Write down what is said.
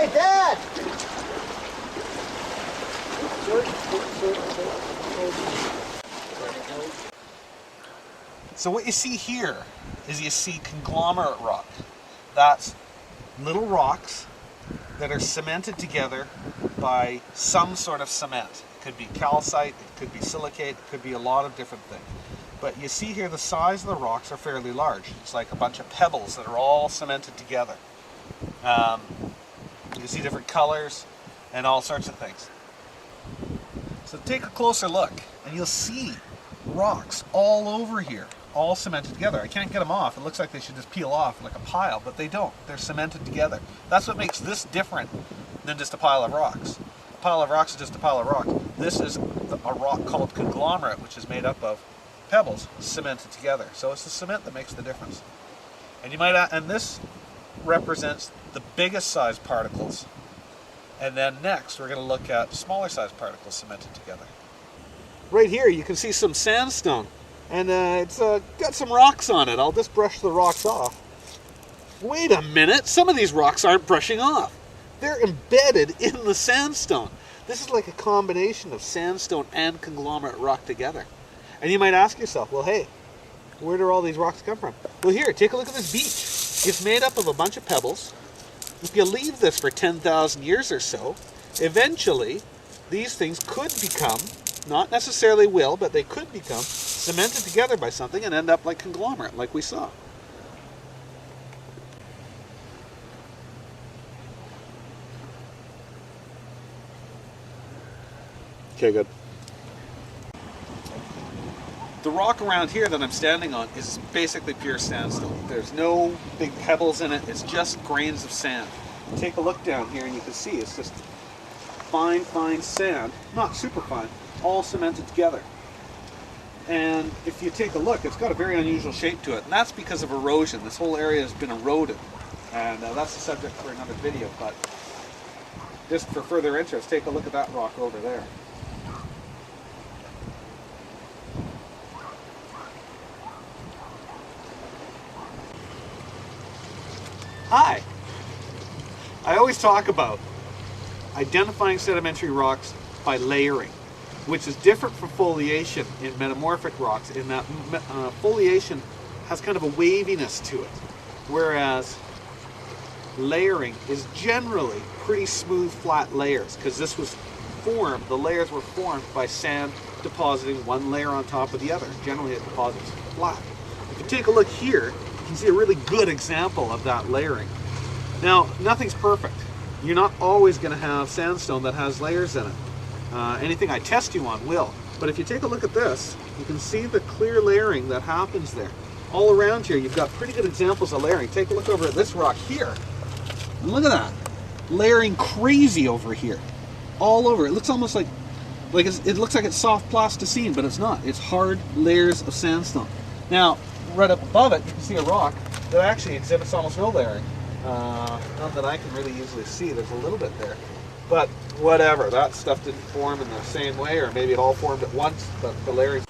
Hey, Dad! So what you see here is you see conglomerate rock. That's little rocks that are cemented together by some sort of cement. It could be calcite, it could be silicate, it could be a lot of different things. But you see here the size of the rocks are fairly large. It's like a bunch of pebbles that are all cemented together. You can see different colors and all sorts of things. So take a closer look and you'll see rocks all over here, all cemented together. I can't get them off. It looks like they should just peel off like a pile, but they don't. They're cemented together. That's what makes this different than just a pile of rocks. A pile of rocks is just a pile of rock. This is a rock called conglomerate, which is made up of pebbles cemented together. So it's the cement that makes the difference. And you might, and this represents the biggest size particles. And then next we're going to look at smaller size particles cemented together. Right here you can see some sandstone, and it's got some rocks on it. I'll just brush the rocks off. Wait a minute, some of these rocks aren't brushing off. They're embedded in the sandstone. This is like a combination of sandstone and conglomerate rock together. And you might ask yourself, well, hey, where do all these rocks come from? Well, here, take a look at this beach. It's made up of a bunch of pebbles. If you leave this for 10,000 years or so, eventually these things could become, not necessarily will, but they could become cemented together by something and end up like conglomerate, like we saw. Okay, good. The rock around here that I'm standing on is basically pure sandstone. There's no big pebbles in it, it's just grains of sand. Take a look down here and you can see it's just fine, fine sand, not super fine, all cemented together. And if you take a look, it's got a very unusual shape to it, and that's because of erosion. This whole area has been eroded, and that's the subject for another video, but just for further interest, take a look at that rock over there. Hi! I always talk about identifying sedimentary rocks by layering, which is different from foliation in metamorphic rocks, in that foliation has kind of a waviness to it, whereas layering is generally pretty smooth, flat layers, because this was formed, the layers were formed by sand depositing one layer on top of the other. Generally it deposits flat. If you take a look here, you can see a really good example of that layering. Now, nothing's perfect. You're not always going to have sandstone that has layers in it. Anything I test you on will. But if you take a look at this, you can see the clear layering that happens there. All around here, you've got pretty good examples of layering. Take a look over at this rock here. And look at that. Layering crazy over here. All over. It looks almost like it looks like it's soft plasticine, but it's not. It's hard layers of sandstone. Now, right up above it, you can see a rock that actually exhibits almost no layering. None that I can really easily see. There's a little bit there. But whatever, that stuff didn't form in the same way, or maybe it all formed at once, but the layering